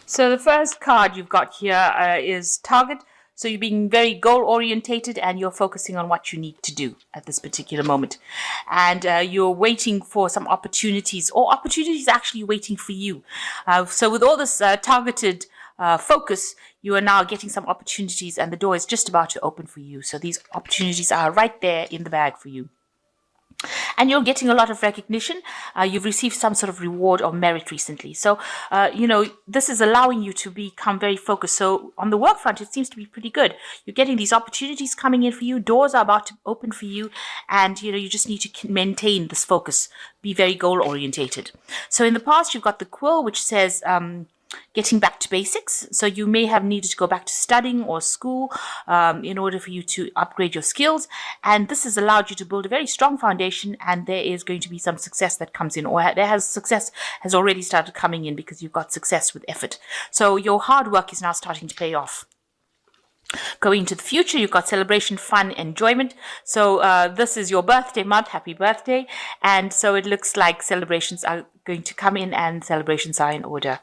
So the first card you've got here is target. So you're being very goal orientated and you're focusing on what you need to do at this particular moment. And you're waiting for some opportunities, or opportunities actually waiting for you. So with all this targeted focus, you are now getting some opportunities and the door is just about to open for you. So these opportunities are right there in the bag for you. And you're getting a lot of recognition. You've received some sort of reward or merit recently. So, this is allowing you to become very focused. So on the work front, it seems to be pretty good. You're getting these opportunities coming in for you. Doors are about to open for you. And, you just need to maintain this focus. Be very goal orientated. So in the past, you've got the quill, which says, getting back to basics. So you may have needed to go back to studying or school in order for you to upgrade your skills. And this has allowed you to build a very strong foundation, and there is going to be some success that comes in, or success has already started coming in because you've got success with effort. So your hard work is now starting to pay off. Going into the future, you've got celebration, fun, enjoyment. So this is your birthday month. Happy birthday. And so it looks like celebrations are going to come in and celebrations are in order.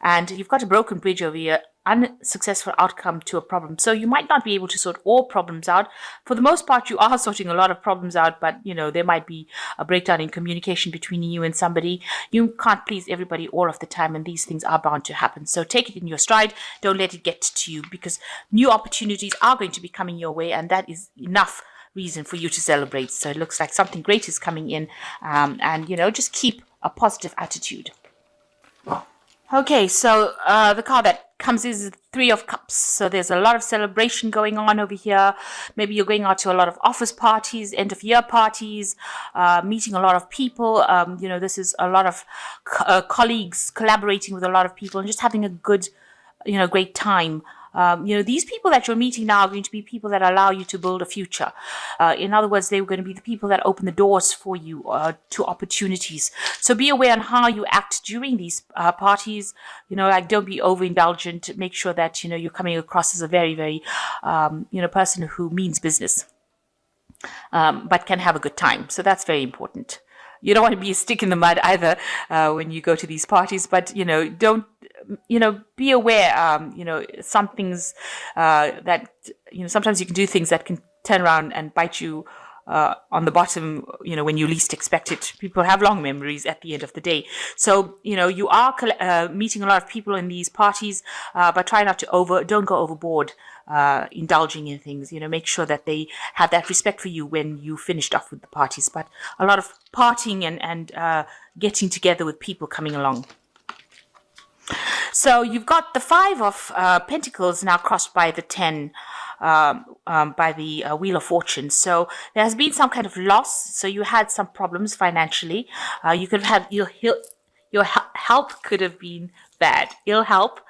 And you've got a broken bridge over here, unsuccessful outcome to a problem. So you might not be able to sort all problems out. For the most part, you are sorting a lot of problems out, but there might be a breakdown in communication between you and somebody. You can't please everybody all of the time, and these things are bound to happen. So take it in your stride. Don't let it get to you, because new opportunities are going to be coming your way, and that is enough reason for you to celebrate. So it looks like something great is coming in, and just keep a positive attitude. Okay, so the card that comes is the Three of Cups. So there's a lot of celebration going on over here. Maybe you're going out to a lot of office parties, end of year parties, meeting a lot of people. This is a lot of colleagues collaborating with a lot of people and just having a good, great time. These people that you're meeting now are going to be people that allow you to build a future. In other words, they're going to be the people that open the doors for you to opportunities. So be aware on how you act during these parties. Don't be overindulgent. Make sure that, you're coming across as a very, very, person who means business, but can have a good time. So that's very important. You don't want to be a stick in the mud either when you go to these parties, but, don't, be aware, some things that, sometimes you can do things that can turn around and bite you on the bottom, when you least expect it. People have long memories at the end of the day. So, you are meeting a lot of people in these parties, but try not to don't go overboard indulging in things. Make sure that they have that respect for you when you finished off with the parties. But a lot of partying and getting together with people coming along. So you've got the Five of Pentacles now crossed by the 10, by the Wheel of Fortune. So there has been some kind of loss. So you had some problems financially. You could have had your health could have been bad. Ill health.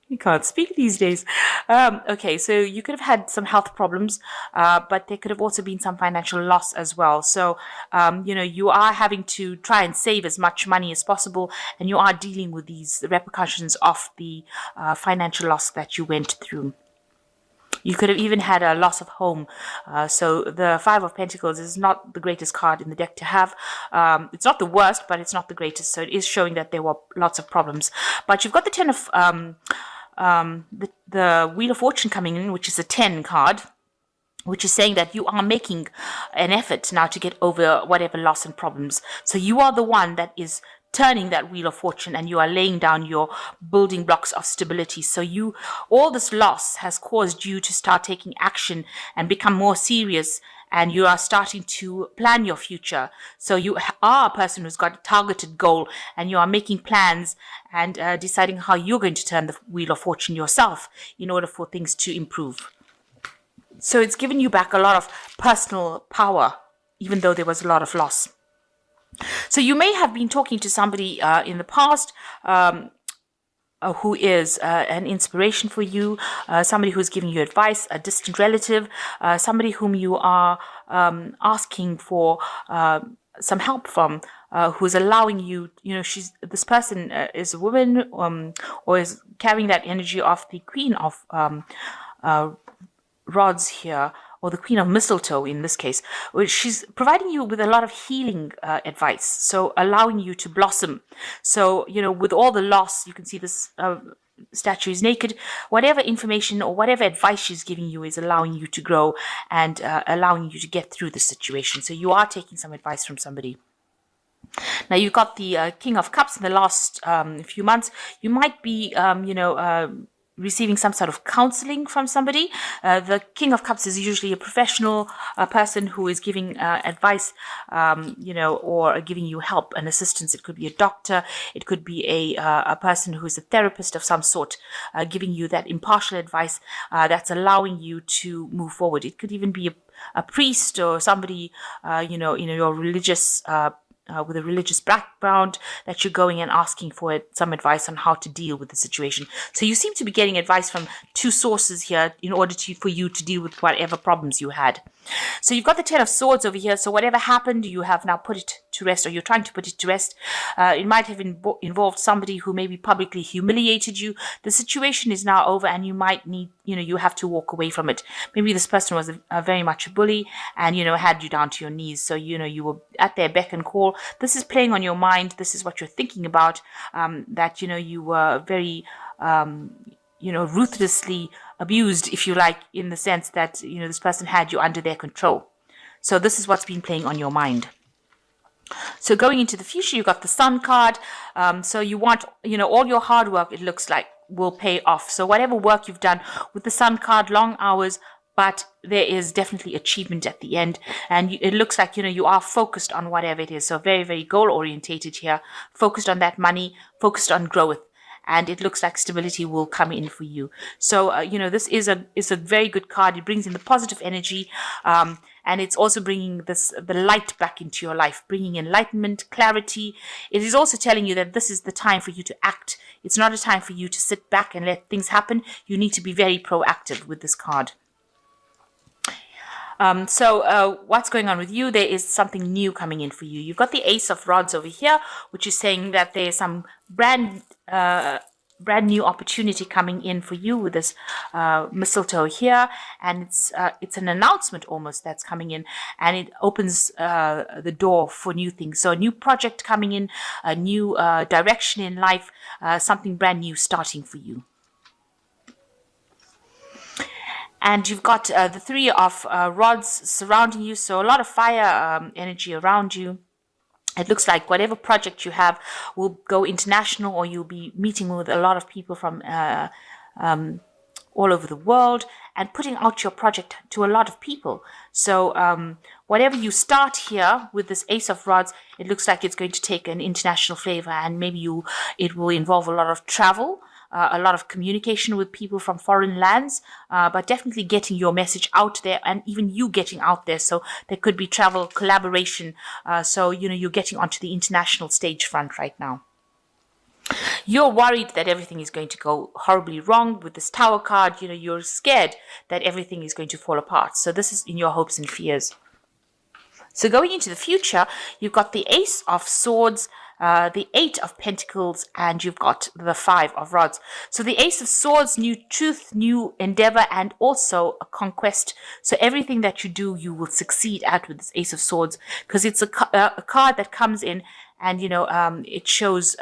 You can't speak these days. Okay, so you could have had some health problems, but there could have also been some financial loss as well. So, you are having to try and save as much money as possible, and you are dealing with these repercussions of the financial loss that you went through. You could have even had a loss of home. So the Five of Pentacles is not the greatest card in the deck to have. It's not the worst, but it's not the greatest. So it is showing that there were lots of problems. But you've got the 10 of... the Wheel of Fortune coming in, which is a 10 card, which is saying that you are making an effort now to get over whatever loss and problems. So you are the one that is turning that Wheel of Fortune, and you are laying down your building blocks of stability. So all this loss has caused you to start taking action and become more serious, and you are starting to plan your future. So you are a person who's got a targeted goal, and you are making plans and deciding how you're going to turn the Wheel of Fortune yourself in order for things to improve. So it's given you back a lot of personal power, even though there was a lot of loss. So you may have been talking to somebody in the past who is an inspiration for you, somebody who's giving you advice, a distant relative, somebody whom you are asking for some help from, who's allowing you, this person is a woman or is carrying that energy of the Queen of Rods here, or the Queen of Mistletoe in this case, which she's providing you with a lot of healing advice, so allowing you to blossom. So, with all the loss, you can see this statue is naked. Whatever information or whatever advice she's giving you is allowing you to grow and allowing you to get through the situation. So you are taking some advice from somebody. Now you've got the King of Cups in the last few months. You might be, receiving some sort of counseling from somebody. The King of Cups is usually a professional person who is giving advice, or giving you help and assistance. It could be a doctor. It could be a person who is a therapist of some sort, giving you that impartial advice that's allowing you to move forward. It could even be a priest or somebody, your religious with a religious background, that you're going and asking for some advice on how to deal with the situation. So you seem to be getting advice from two sources here in order for you to deal with whatever problems you had. So you've got the Ten of Swords over here. So whatever happened, you have now put it to rest, or you're trying to put it to rest. It might have involved somebody who maybe publicly humiliated you. The situation is now over, and you might need, you have to walk away from it. Maybe this person was very much a bully and, had you down to your knees. So, you were at their beck and call. This is playing on your mind. This is what you're thinking about, that, you were very, ruthlessly abused, if you like, in the sense that, this person had you under their control. So this is what's been playing on your mind. So going into the future, you've got the Sun card. So you want, all your hard work, it looks like, will pay off. So whatever work you've done with the Sun card, long hours, but there is definitely achievement at the end. And it looks like, you are focused on whatever it is. So very, very goal orientated here, focused on that money, focused on growth. And it looks like stability will come in for you. So, this is a very good card. It brings in the positive energy. And it's also bringing the light back into your life, bringing enlightenment, clarity. It is also telling you that this is the time for you to act. It's not a time for you to sit back and let things happen. You need to be very proactive with this card. So what's going on with you? There is something new coming in for you. You've got the Ace of Rods over here, which is saying that there's some brand new opportunity coming in for you with this mistletoe here, and it's an announcement almost that's coming in, and it opens the door for new things. So a new project coming in, a new direction in life, something brand new starting for you. And you've got the Three of Rods surrounding you, so a lot of fire energy around you. It looks like whatever project you have will go international, or you'll be meeting with a lot of people from all over the world and putting out your project to a lot of people. So whatever you start here with this Ace of Rods, it looks like it's going to take an international flavor, and maybe it will involve a lot of travel, a lot of communication with people from foreign lands, but definitely getting your message out there, and even you getting out there. So there could be travel, collaboration. So, you're getting onto the international stage front right now. You're worried that everything is going to go horribly wrong with this Tower card. You're scared that everything is going to fall apart. So this is in your hopes and fears. So going into the future, you've got the Ace of Swords, the Eight of Pentacles, and you've got the Five of Rods. So the Ace of Swords, new truth, new endeavor, and also a conquest. So everything that you do, you will succeed at with this Ace of Swords, because it's a card that comes in and, it shows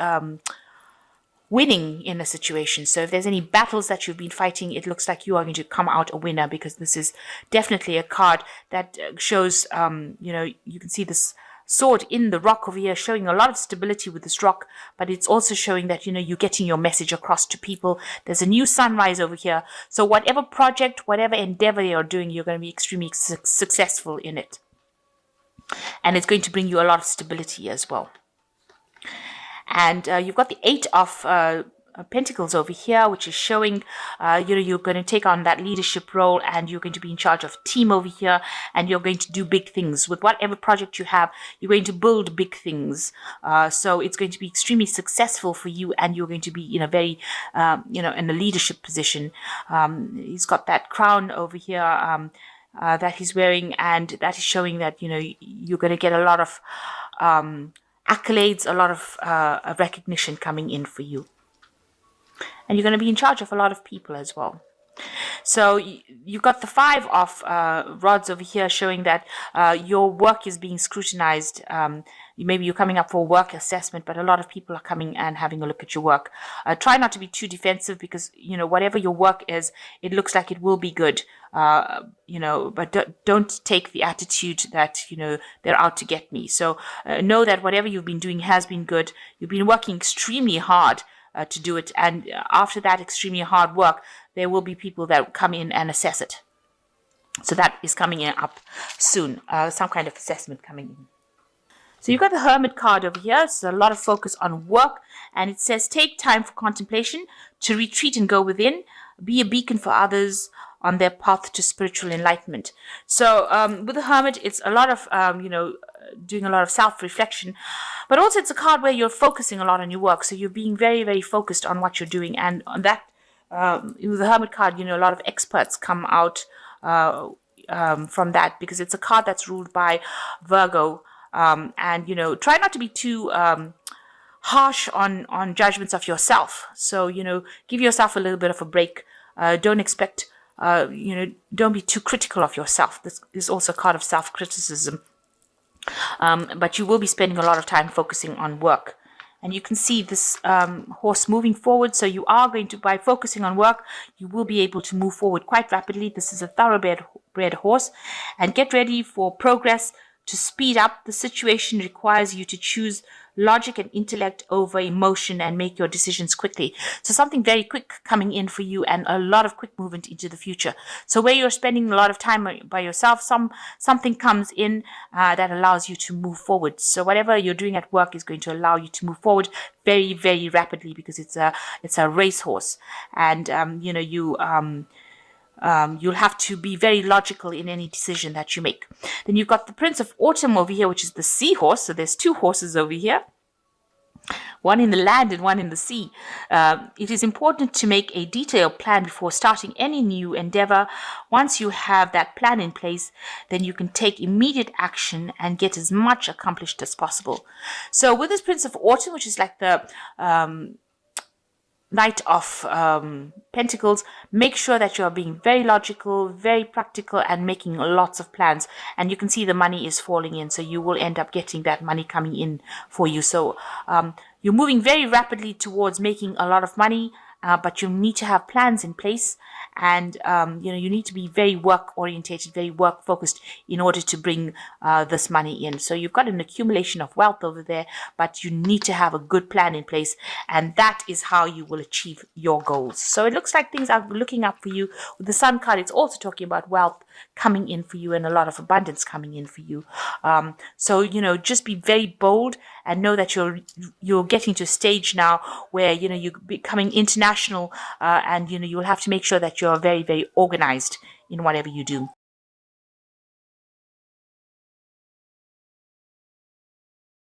winning in a situation. So if there's any battles that you've been fighting, it looks like you are going to come out a winner, because this is definitely a card that shows, you can see this sword in the rock over here, showing a lot of stability with this rock, but it's also showing that, you're getting your message across to people. There's a new sunrise over here. So whatever project, whatever endeavor you're doing, you're going to be extremely successful in it. And it's going to bring you a lot of stability as well. And you've got the Eight of Pentacles over here, which is showing, you're going to take on that leadership role, and you're going to be in charge of team over here, and you're going to do big things with whatever project you have. You're going to build big things. So it's going to be extremely successful for you, and you're going to be in a very, in a leadership position. He's got that crown over here that he's wearing, and that is showing that, you're going to get a lot of accolades, a lot of recognition coming in for you. And you're going to be in charge of a lot of people as well. So you've got the 5 of rods over here showing that your work is being scrutinized. Maybe you're coming up for a work assessment, but a lot of people are coming and having a look at your work. Try not to be too defensive because, whatever your work is, it looks like it will be good. But don't take the attitude that, they're out to get me. So know that whatever you've been doing has been good. You've been working extremely hard to do it. And after that extremely hard work, there will be people that come in and assess it. So that is coming in up soon, some kind of assessment coming in. So you've got the Hermit card over here. It's a lot of focus on work. And it says, take time for contemplation, to retreat and go within, be a beacon for others on their path to spiritual enlightenment. So with the Hermit, it's a lot of, doing a lot of self-reflection. But also it's a card where you're focusing a lot on your work. So you're being very, very focused on what you're doing. And on that, with the Hermit card, a lot of experts come out from that, because it's a card that's ruled by Virgo. And try not to be too harsh on judgments of yourself. So give yourself a little bit of a break. Don't expect don't be too critical of yourself. This is also a card of self-criticism. But you will be spending a lot of time focusing on work. And you can see this horse moving forward. So you are going to, by focusing on work, you will be able to move forward quite rapidly. This is a thoroughbred horse. And get ready for progress. To speed up, the situation requires you to choose logic and intellect over emotion and make your decisions quickly. So something very quick coming in for you, and a lot of quick movement into the future. So where you're spending a lot of time by yourself, something comes in that allows you to move forward. So whatever you're doing at work is going to allow you to move forward very, very rapidly, because it's a racehorse. And you'll have to be very logical in any decision that you make. Then you've got the Prince of Autumn over here, which is the seahorse. So there's 2 horses over here, one in the land and one in the sea. It is important to make a detailed plan before starting any new endeavor. Once you have that plan in place, then you can take immediate action and get as much accomplished as possible. So with this Prince of Autumn, which is like the Knight of Pentacles, make sure that you are being very logical, very practical, and making lots of plans. And you can see the money is falling in, so you will end up getting that money coming in for you. So you're moving very rapidly towards making a lot of money, but you need to have plans in place. And, you need to be very work orientated, very work focused in order to bring this money in. So you've got an accumulation of wealth over there, but you need to have a good plan in place. And that is how you will achieve your goals. So it looks like things are looking up for you. With the Sun card, it's also talking about wealth coming in for you and a lot of abundance coming in for you. So, just be very bold and know that you're getting to a stage now where, you're becoming international, and, you'll have to make sure that you're very, very organized in whatever you do.